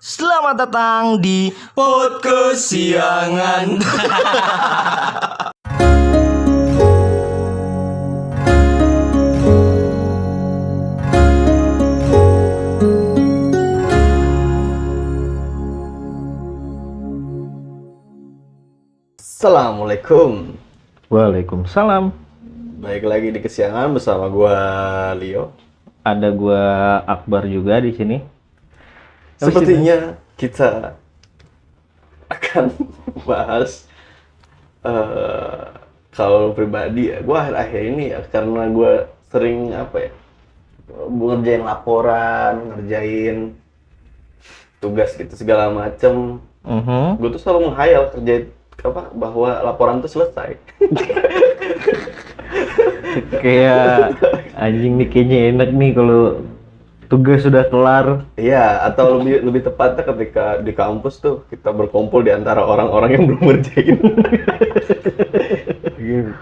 Selamat datang di podcast Siangan. Assalamualaikum. Waalaikumsalam. Baik lagi di Kesiangan bersama gua Leo. Ada gua Akbar juga di sini. Sepertinya kita akan bahas kalau pribadi ya, gua akhir-akhir ini ya karena gua sering ngerjain laporan, ngerjain tugas gitu segala macem. Gue tuh selalu menghayal bahwa laporan tuh selesai. Kayak anjing nih kayaknya enak nih kalau tugas sudah kelar. Iya, atau lebih tepatnya ketika di kampus tuh kita berkumpul di antara orang-orang yang belum ngerjain.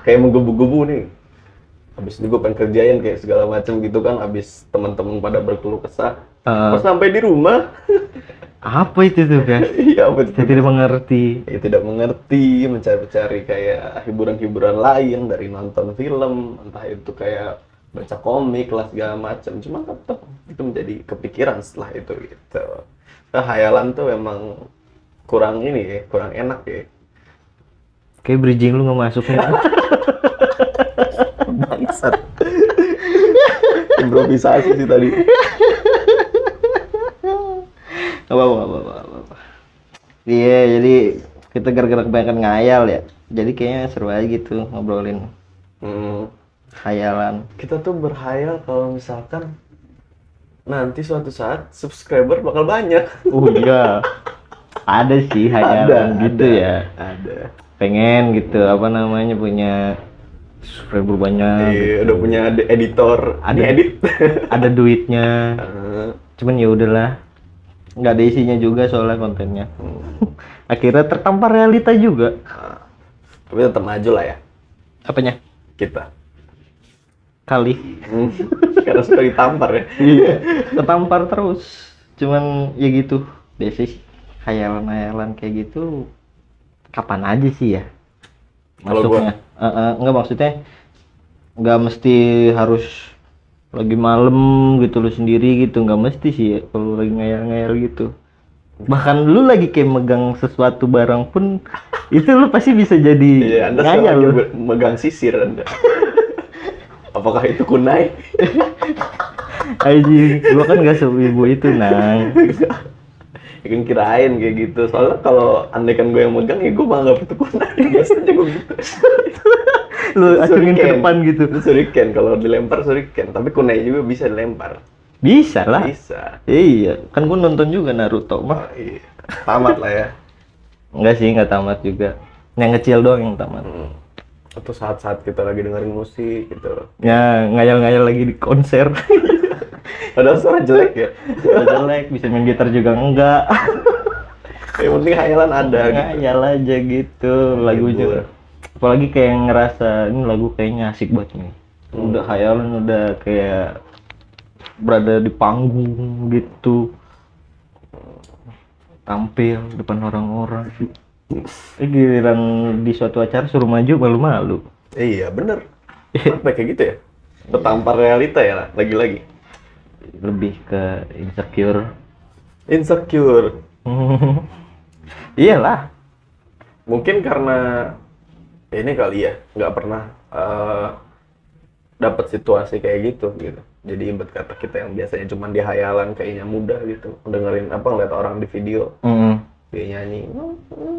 Kayak menggebu-gebu nih. Habis itu gue pengen kerjain kayak segala macam gitu kan, habis teman-teman pada berkeluh kesah. Pas sampai di rumah, Apa itu tuh kan? iya apa itu? Saya tidak mengerti. Ya, tidak mengerti, mencari-cari kayak hiburan-hiburan lain dari nonton film, entah itu kayak baca komik lah segala macam. Cuma tetap itu menjadi kepikiran setelah itu gitu. Nah, hayalan tuh emang kurang enak ya. Kayak bridging lu nggak masuk nih. Bangsat. Improvisasi sih tadi. Gak apa-apa. Iya, jadi kita gara-gara kebanyakan ngayal ya. Jadi kayaknya seru aja gitu ngobrolin hayalan. Kita tuh berhayal kalau misalkan nanti suatu saat subscriber bakal banyak. Iya. Ada sih hayalan gitu ya. Ada. Pengen gitu punya subscriber banyak. Iya, gitu. udah punya editor, Ada edit. Ada duitnya. Cuman ya udahlah. Nggak ada isinya juga soalnya kontennya. Akhirnya tertampar realita juga. Tapi tetap maju lah ya Apanya? kita. Kali. Karena sudah ditampar ya. Iya. Tertampar terus. Cuman ya gitu. Biasa sih hayalan-hayalan kayak gitu. Kapan aja sih ya? Kalau Masuknya. Nggak maksudnya nggak mesti harus lagi malam gitu lu sendiri gitu, nggak mesti sih ya, kalau lagi ngayal-ngayal gitu. Bahkan lu lagi kayak megang sesuatu barang pun itu lu pasti bisa jadi Iya, Anda ngayal sekarang lu. lagi megang sisir Anda. Apakah itu kunai? Aji, gua kan nggak seibu itu nang. Ya kan kirain kayak gitu. Soalnya kalau andaikan gue yang megang ya gue malah nggak butuh kunai. Biasanya gue gitu. Lu acungin ke Shuriken. depan gitu. Itu shuriken, kalau dilempar shuriken. Tapi kunai juga bisa dilempar. Bisa lah. Bisa. Iya, kan gua nonton juga Naruto mah. Iya. Tamat lah ya. Enggak sih, nggak tamat juga. Yang kecil doang yang tamat. Atau saat-saat kita lagi dengerin musik gitu. Ya ngayal-ngayal lagi di konser. Padahal suara jelek ya. Jelek, bisa main gitar juga enggak. Yang penting hayalan ada gitu. Ngayal aja gitu lagunya. Apalagi kayak ngerasa ini lagu kayaknya asik banget nih. Udah hayalan, udah kayak berada di panggung gitu. Tampil depan orang-orang. Giliran di suatu acara suruh maju malu-malu. Iya bener. Sampai kayak gitu ya. Tertampar realita ya lagi-lagi. Lebih ke insecure. Insecure. Iyalah. Mungkin karena ini kali ya, nggak pernah dapat situasi kayak gitu. Jadi ibarat kata kita yang biasanya cuma di hayalan kayaknya mudah gitu, dengerin ngeliat orang di video dia nyanyi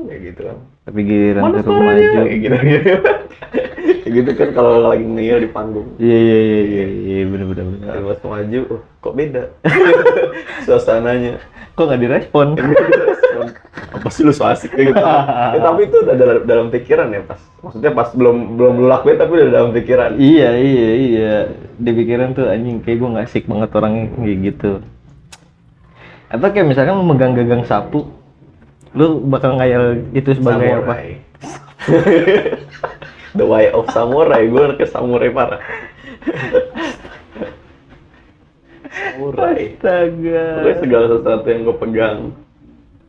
kayak gitu kan. Tapi giliran Mana suruh suaranya? maju. Kayak gitu. Kayak gitu kan kalau lagi ngeyel di panggung. Iya bener. Pas maju, kok beda suasananya. Kok nggak direspon? Apa sih lu so asik kayak gitu. Ya, tapi itu udah dalam pikiran ya pas. Maksudnya pas belum lu lakuin tapi udah dalam pikiran. Iya. Di pikiran tuh anjing kayak gue nggak asik banget orangnya kayak gitu. Atau kayak misalkan lu megang gagang sapu, lu bakal ngayal itu sebagai apa? Samurai. The way of samurai, gue ke samurai parah. Samurai. Astaga. Pokoknya segala sesuatu yang gue pegang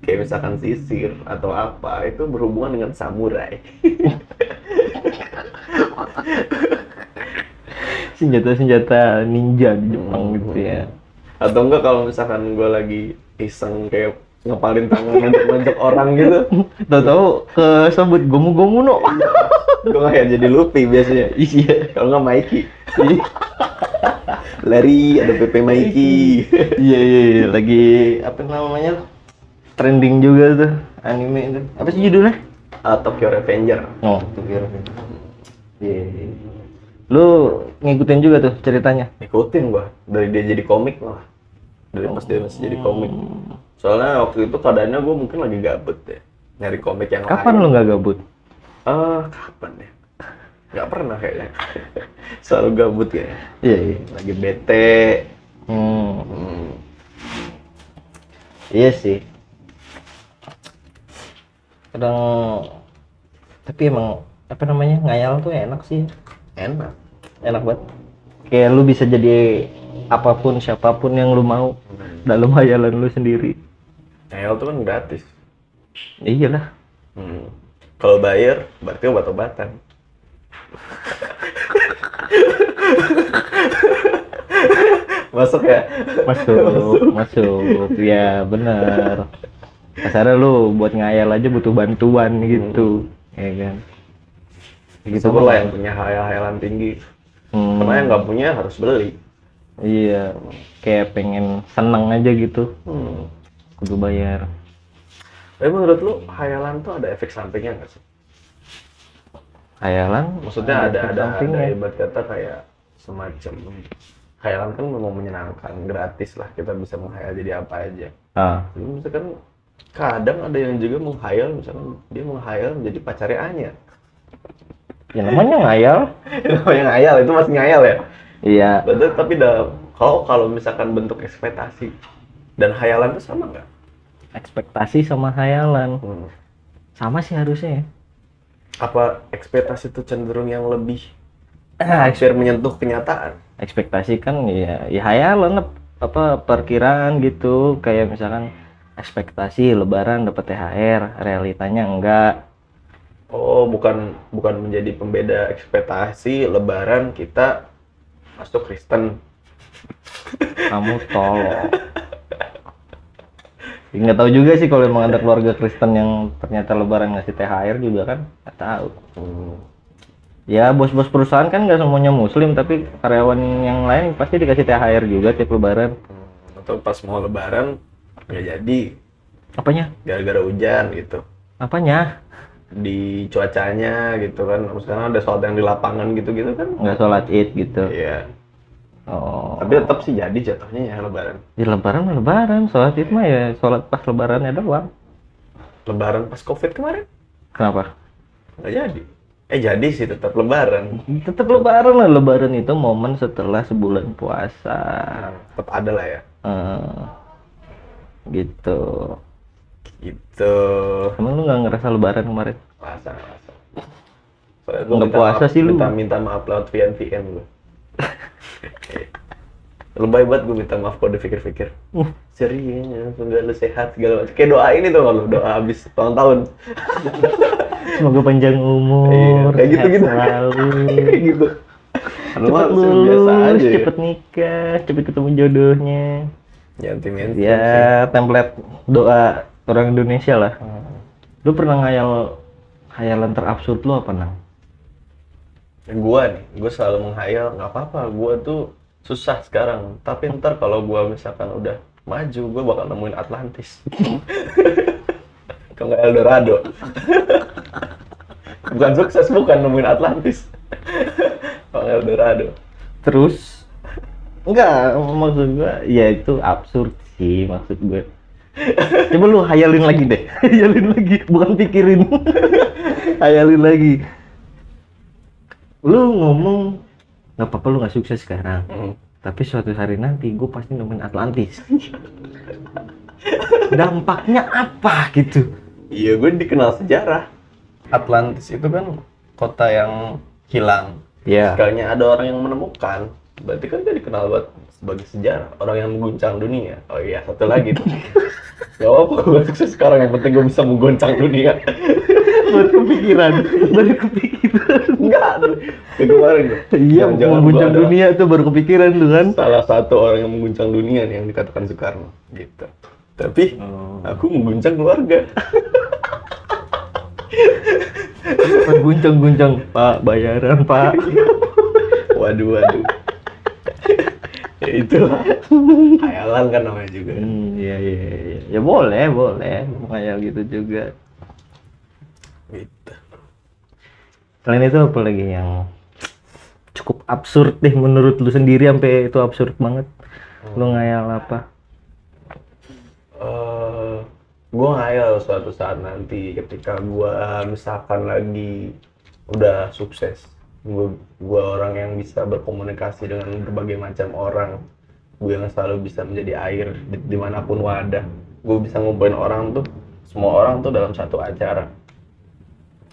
kayak misalkan sisir atau apa itu berhubungan dengan samurai. Senjata-senjata ninja di Jepang gitu ya. Atau enggak kalau misalkan gue lagi iseng kayak ngepalin tangan nonjok orang gitu, Tahu-tahu kesebut gomu-gomu no. gue kayak jadi Luffy biasanya. Iya. Kalau nggak Mikey, lari ada PP Mikey. Iya iya iya. Lagi apa namanya? Trending juga tuh anime itu. Apa sih judulnya? Tokyo Revenger. Oh, tuh kira. Iya. Lu ngikutin juga tuh ceritanya? Ikutin gua dari dia jadi komik malah, dari pas dia masih jadi komik. Soalnya waktu itu keadaannya gua mungkin lagi gabut ya, nyari komik yang Kapan lain. lu nggak gabut? Kapan ya? Nggak pernah kayaknya. Selalu gabut ya. Iya iya. Lagi bete. Iya sih. Kadang tapi emang apa namanya ngayal tuh enak sih. Enak. Enak banget. Kayak lu bisa jadi apapun siapapun yang lu mau dalam hayalan lu sendiri. Ngayal tuh kan gratis. Iyalah. Kalau bayar berarti obat-obatan. Masuk ya? Masuk. Ya bener. Kasarnya lu buat ngayal aja butuh bantuan gitu, ya kan? Gitu pula yang punya hayal-hayalan tinggi. Karena yang nggak punya harus beli. Iya, kayak pengen seneng aja gitu, kudu bayar. Tapi menurut lu hayalan tuh ada efek sampingnya nggak sih? Hayalan? Maksudnya ada sampingnya. ibarat kata kayak semacam hayalan kan memang menyenangkan, gratis lah kita bisa menghayal jadi apa aja. Jadi misalkan kadang ada yang juga menghayal, misalkan dia menghayal menjadi pacarnya Anya. Ya namanya ngayal. Namanya ngayal, itu masih ngayal ya? Iya. Betul, tapi kalau misalkan bentuk ekspektasi dan hayalan itu sama nggak? Ekspektasi sama hayalan. Sama sih harusnya ya. Apa ekspektasi itu cenderung yang lebih hampir menyentuh kenyataan? Ekspektasi kan ya hayalan apa perkiraan gitu, kayak misalkan ekspektasi lebaran dapat THR, realitanya enggak. Oh, bukan menjadi pembeda ekspektasi lebaran kita masuk Kristen. Kamu tolong. Nggak tahu juga sih kalau emang ada keluarga Kristen yang ternyata lebaran ngasih THR juga kan, nggak tahu. Ya bos-bos perusahaan kan nggak semuanya muslim, tapi karyawan yang lain pasti dikasih THR juga tiap lebaran. Atau pas mau lebaran nggak jadi Apanya? gara-gara hujan gitu, Apanya? di cuacanya gitu kan. Sekarang ada sholat yang di lapangan gitu-gitu kan. Nggak sholat id gitu. Iya, Oh. tapi tetap sih jadi jatuhnya ya lebaran. Di lebaran, sholat id mah ya sholat pas lebarannya doang. Lebaran pas COVID kemarin Kenapa? nggak jadi. Jadi sih tetap lebaran. Tetap lebaran lah, lebaran itu momen setelah sebulan puasa. Tetap ada lah ya. Gitu. Gitu. Emang lu nggak ngerasa lebaran kemarin? Masa. Soalnya gua Nggak puasa sih lu. minta maaf lewat VN gue. Lebay banget gue minta maaf kalau dipikir-pikir. Serius, semoga lu sehat segala macam. Kayak doa ini tuh kalau doa habis ulang tahun. Semoga panjang umur, Iya, kayak sehat gitu-gitu. selalu, Kayak gitu. cepet lulus, cepet nikah, cepet ketemu jodohnya. Nyanti-nyanti. Ya template doa orang Indonesia lah. Lu pernah hayalan terabsurd lu apa Nang? Gue selalu menghayal, nggak apa-apa, gue tuh susah sekarang, tapi ntar kalau gue misalkan udah maju, gue bakal nemuin Atlantis. Kalau nggak Eldorado. Bukan sukses, bukan nemuin Atlantis. Kalau nggak Eldorado. Terus? Enggak, maksud gua ya itu absurd sih maksud gue. Coba lu hayalin lagi deh. Hayalin lagi, bukan pikirin. Hayalin lagi. Lu ngomong nggak apa-apa lu nggak sukses sekarang. Tapi suatu hari nanti gue pasti nemuin Atlantis. Dampaknya apa gitu? Iya, gue dikenal sejarah. Atlantis itu kan kota yang hilang. Iya. Sekalinya ada orang yang menemukan, berarti kan dia dikenal sebagai sejarah, orang yang mengguncang dunia. Oh iya, satu lagi tuh. Gak apa-apa, gue sukses sekarang. Yang penting gue bisa menggoncang dunia. Baru kepikiran. Enggak, kayak kemarin tuh. Iya, Jangan-jangan mau gua guncang adalah dunia tuh baru kepikiran tuh kan. salah satu orang yang mengguncang dunia nih yang dikatakan Soekarno gitu. Tapi aku mengguncang keluarga. Guncang-guncang, Pak, bayaran, Pak. Waduh. Ya itulah. Hayalan kan namanya juga. Iya. Ya boleh. Kayak gitu juga. Gitu. Selain itu apa lagi yang cukup absurd deh menurut lu sendiri sampai itu absurd banget? Lu ngayal apa? Gue ngayal suatu saat nanti ketika gue misalkan lagi udah sukses, gue orang yang bisa berkomunikasi dengan berbagai macam orang, gue yang selalu bisa menjadi air dimanapun wadah, gue bisa ngumpulin orang tuh, semua orang tuh dalam satu acara.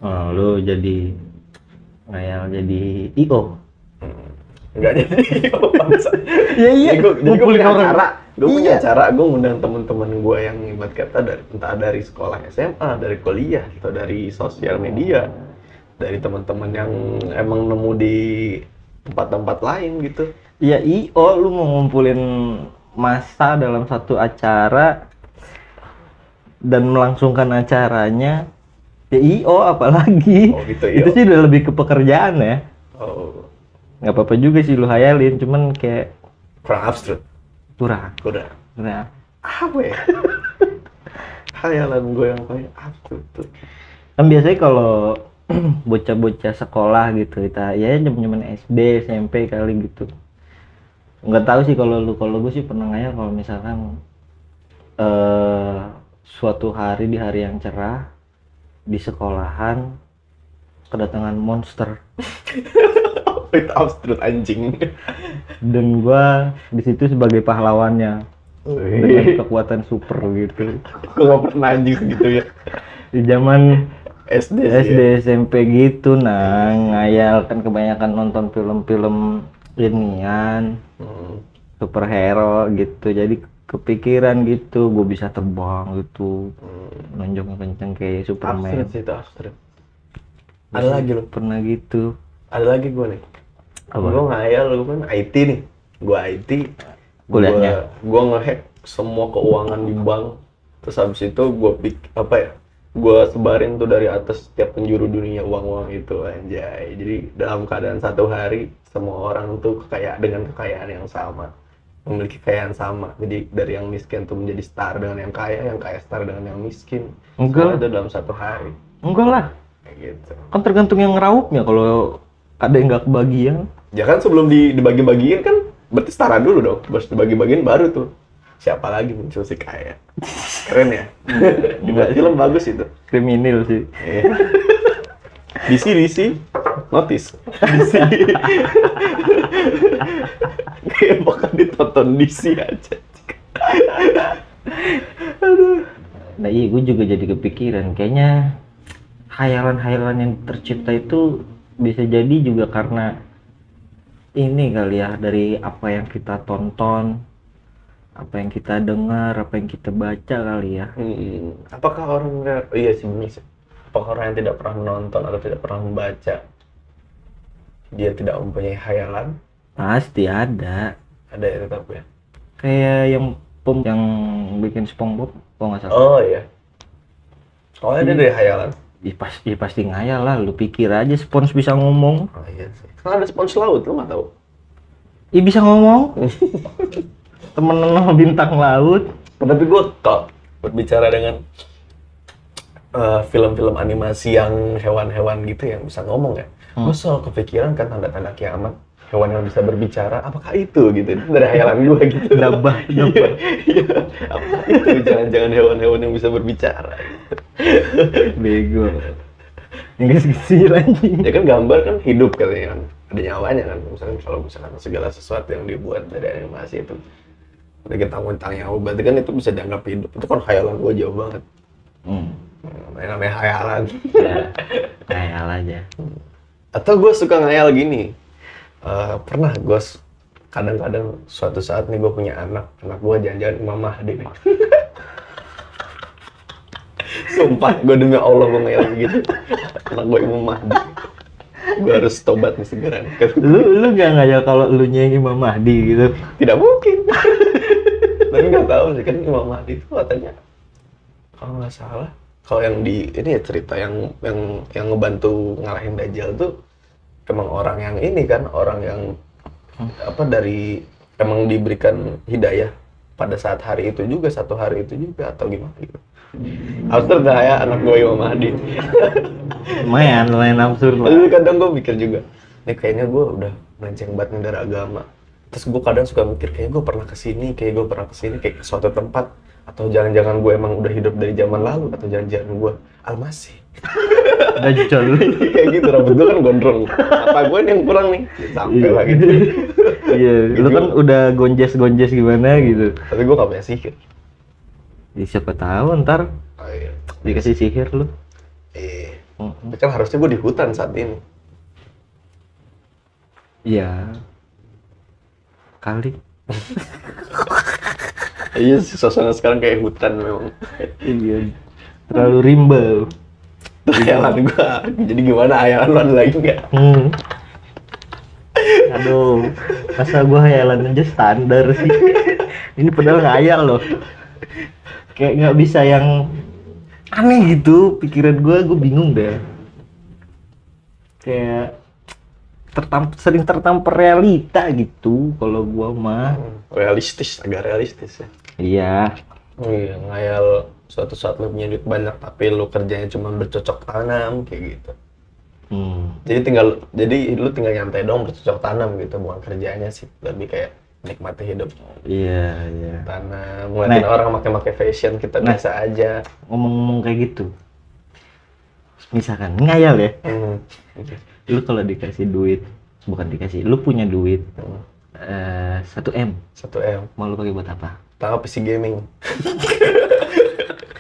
Oh, lu jadi ngayal jadi IO. Enggak jadi bangsa. Iya. Gue Ngumpulin punya orang. acara. Gue Iya. punya acara. Gue ngundang teman-teman gue yang ibarat kata dari entah dari sekolah SMA, dari kuliah, atau dari sosial media, dari teman-teman yang emang nemu di tempat-tempat lain gitu. Iya, IO lu mau ngumpulin massa dalam satu acara dan melangsungkan acaranya. Ya IO apalagi. Oh, gitu, IO. Itu sih udah lebih ke pekerjaan ya. Oh, Nggak apa-apa juga sih lu hayalin, cuman kayak kurang abstrak. kurang. Kurang. Apa ya? Hayalan gue yang paling abstrak tuh. Kan biasanya kalau bocah-bocah sekolah gitu, kita ya zaman SD, SMP kali gitu. Nggak tahu sih kalau gue sih pernah ngayal kalau misalkan suatu hari di hari yang cerah di sekolahan kedatangan monster Itu abstrak anjing. dan gua di situ sebagai pahlawannya dengan kekuatan super gitu. Gue gak pernah anjing segitu ya. Di zaman SD sih SD ya. SMP gitu, nah ngayal kan kebanyakan nonton film-film inian superhero gitu, jadi kepikiran gitu gue bisa terbang gitu, nonjoknya kenceng kayak Superman. Abstrak sih itu abstrak. Ada lagi lo? Pernah gitu. Ada lagi gue nih. Apa? Gue ngayal, gue kan IT nih. Gue IT. Kuliahnya? Gue ngehack semua keuangan di bank. Terus habis itu gue gue sebarin tuh dari atas setiap penjuru dunia uang-uang itu, anjay. Jadi dalam keadaan satu hari semua orang tuh dengan kekayaan yang sama, memiliki kekayaan sama. Jadi dari yang miskin tuh menjadi star dengan yang kaya star dengan yang miskin. Enggak. Semua itu dalam satu hari. Enggak lah, Kayak gitu. kan tergantung yang ngeraupnya. Kalau ada yang nggak kebagian, Ya kan sebelum dibagi-bagiin kan berarti setara dulu dong. Terus dibagi-bagiin baru tuh siapa lagi muncul si kaya. Keren ya? Dibuat film bagus itu. kriminal sih. DC notice. DC. Kayak bakal ditonton DC aja. Nah iya, gue juga jadi kepikiran. Kayaknya hayalan-hayalan yang tercipta itu bisa jadi juga karena ini kali ya, dari apa yang kita tonton, apa yang kita dengar, apa yang kita baca kali ya. Apakah orang iya sih benar sih. Apakah orang yang tidak pernah menonton atau tidak pernah membaca dia tidak mempunyai hayalan? Pasti ada. Ada ya tetap ya. Kayak yang bikin SpongeBob, kalau nggak salah. Oh iya. Oh ada dari hayalan. Pasti ngayal lah. Lu pikir aja Spons bisa ngomong. Oh iya sih. Kan ada spons laut, lu nggak tahu? Ih, bisa ngomong. Temenan sama bintang laut. Tapi gue kalau berbicara dengan film-film animasi yang hewan-hewan gitu yang bisa ngomong ya, gue selalu kepikiran kan tanda-tanda kiamat, hewan yang bisa berbicara, apakah itu gitu? Itu dari hayalan gue gitu. Dabah. Iya, apakah itu jangan-jangan hewan-hewan yang bisa berbicara? Bego. Enggak kecil anjing. Ya kan gambar kan hidup katanya kan, ada nyawanya kan. Kalau misalkan segala sesuatu yang dibuat dari animasi itu udah kita tentang nyawa, berarti kan itu bisa dianggap hidup. Itu kan hayalan gue jauh banget. Namanya hayalan. Ya, ngayal aja. Atau gue suka ngayal gini. Pernah gue kadang-kadang suatu saat nih gue punya anak gue jangan-jangan Imam Mahdi nih. Sumpah, gue demi Allah mau ngeyel gitu. Anak gue Imam Mahdi. Gue harus tobat nih segera. Lu gak ngayal kalau lu nya yang Imam Mahdi gitu? Tidak mungkin. Tapi nggak tahu sih kan Imam Mahdi itu katanya kalau nggak salah, kalau yang di ini ya cerita yang ngebantu ngalahin Dajjal tuh emang orang yang ini kan, orang yang apa dari emang diberikan hidayah pada saat hari itu juga, satu hari itu juga atau gimana gitu. Absurd dah ya anak gue Imam Mahdi. Lumayan absurd lah. Lalu kadang gue mikir juga, nih kayaknya gue udah melenceng banget nih dari agama. Terus gue kadang suka mikir, kayaknya gue pernah kesini, kayak ke suatu tempat. Atau jangan-jangan gue emang udah hidup dari zaman lalu, atau jangan-jangan gue Al-Masih. Dajjal. Kayak gitu, rambut gue kan gondrong. Apa gue nih yang kurang nih? Sampai lah gitu. Iya, lu kan udah gonjes gimana gitu. Tapi gue gak punya sihir. Ya, siapa tahu ntar Oh, iya. dikasih sihir lu. Tapi kan harusnya gue di hutan saat ini. Iya. Kali. Iya sih, suasana sekarang kayak hutan memang. Iya. Terlalu rimba. Hayalan gue, jadi gimana hayalan lo ada lagi nggak? Aduh, masa gua hayalan aja standar sih. Ini padahal ngayal loh. Kayak nggak bisa yang aneh gitu. Pikiran gua bingung deh. Kayak sering tertampar realita gitu kalau gua mah. Realistis, agak realistis ya. Iya. Oh iya, ngayal suatu saat lo punya duit banyak tapi lo kerjanya cuma bercocok tanam kayak gitu. Jadi lu tinggal nyantai dong bercocok tanam gitu, bukan kerjanya sih, lebih kayak nikmati hidup. Iya. Tanam, ngeliatin orang pakai fashion, kita biasa aja. Ngomong-ngomong kayak gitu. Misalkan ngayal ya. Lu kalau dikasih duit, bukan dikasih, lu punya duit 1M. 1M. Mau lu pakai buat apa? Pertama PC gaming.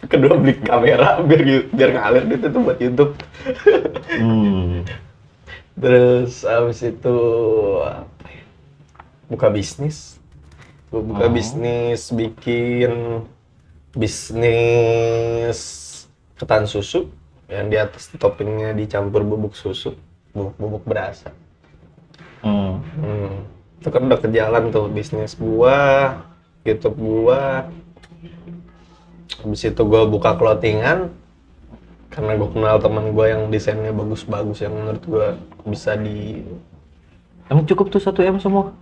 Kedua beli kamera biar ngalir duit itu buat YouTube. Terus abis itu apa ya? Buka bisnis. Gua buka bisnis, bikin bisnis ketan susu yang di atas toppingnya dicampur bubuk susu, bubuk berasa. Itu kan udah kejalan tuh bisnis gua, YouTube gua. Habis itu gua buka clothingan karena gua kenal teman gua yang desainnya bagus-bagus yang menurut gua bisa di. Emang cukup tuh 1M semua?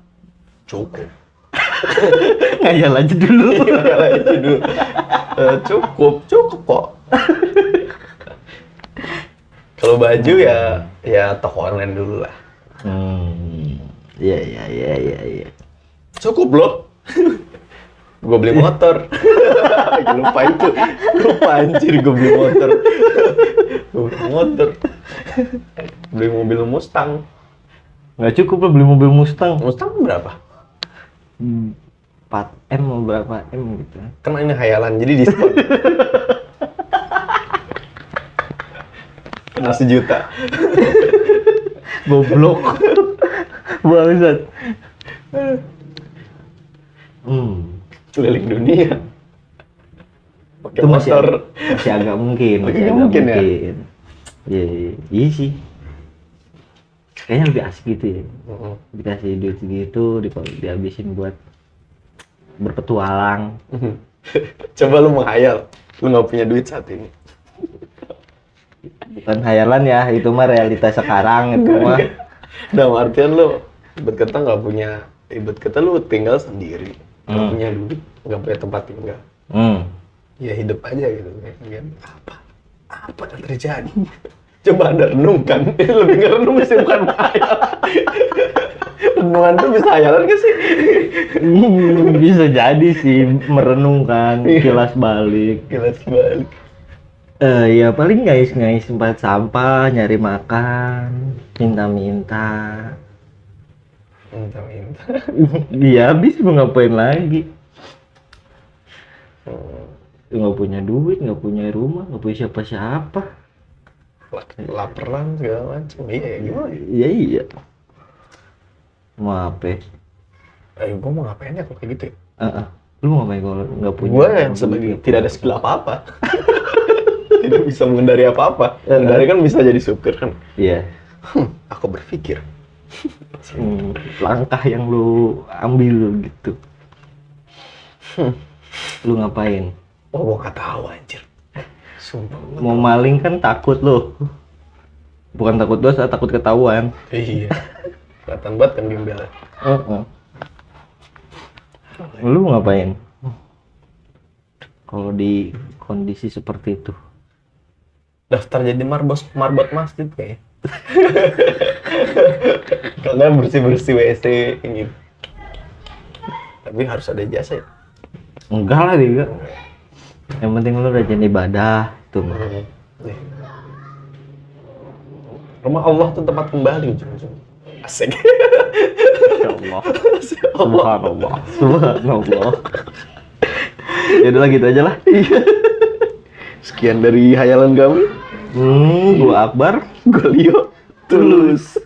Cukup. Ngayal aja dulu. Cukup kok. Kalau baju ya toko online dulu lah. Iya. Cukup loh. Gue beli motor. Lupa anjir gue beli motor. Beli mobil Mustang. Nggak cukup lo beli mobil Mustang. Mustang berapa? 4M mau berapa M gitu. Karena ini hayalan jadi diskon. Kena 1 juta. Goblok. Bangsat. Keliling dunia. Pakai Itu masih motor. masih agak mungkin. Ya? Iya sih. Kayaknya lebih asik gitu ya. Dikasih duit segitu, dihabisin buat berpetualang. Coba lu menghayal, lu nggak punya duit saat ini. Bukan hayalan ya, itu mah realitas sekarang itu mah. Dalam artian lu ibarat kata nggak punya, ibarat kata lu tinggal sendiri, nggak punya duit, nggak punya tempat tinggal. Ya hidup aja gitu kan. Apa yang terjadi? Coba Anda renungkan. Ini lebih ngerenung sih, bukan menghayal. Renungan tuh bisa hayalan nggak sih? Bisa jadi sih merenungkan, kilas balik. Ya paling ngais-ngais tempat sampah, nyari makan, minta-minta. Dia habis mau ngapain lagi? Nggak punya duit, nggak punya rumah, nggak punya siapa-siapa. Laparan segala macam. Iya, gimana? Iya. Mau apa? Gue mau ngapain ya kalau kayak gitu ya? Lu mau ngapain kalau nggak punya? Gue yang sebagai tidak ada skill apa-apa. tidak bisa menghindari apa-apa. Menghindari kan bisa jadi supir kan. Iya. Aku berpikir. Langkah yang lu ambil gitu. Lu ngapain? Oh, gua nggak tahu anjir. Sumpah. Mau maling kan takut lu. Bukan takut dosa, takut ketahuan. Iya. Kelihatan banget kan gembel. Lu ngapain? Kalau di kondisi seperti itu. Daftar jadi marbot masjid kayak. Kalian bersih-bersih WC gitu. Tapi harus ada jasa ya. Enggak lah juga. Yang penting lu rajin ibadah tuh. Nih. Rumah Allah tuh tempat kembali ujung-ujung. Asik. Ya Allah. Subhanallah. Subhanallah. Ya udah gitu aja lah. Sekian dari hayalan kami. Gua Akbar. Gue Leo. Tulus.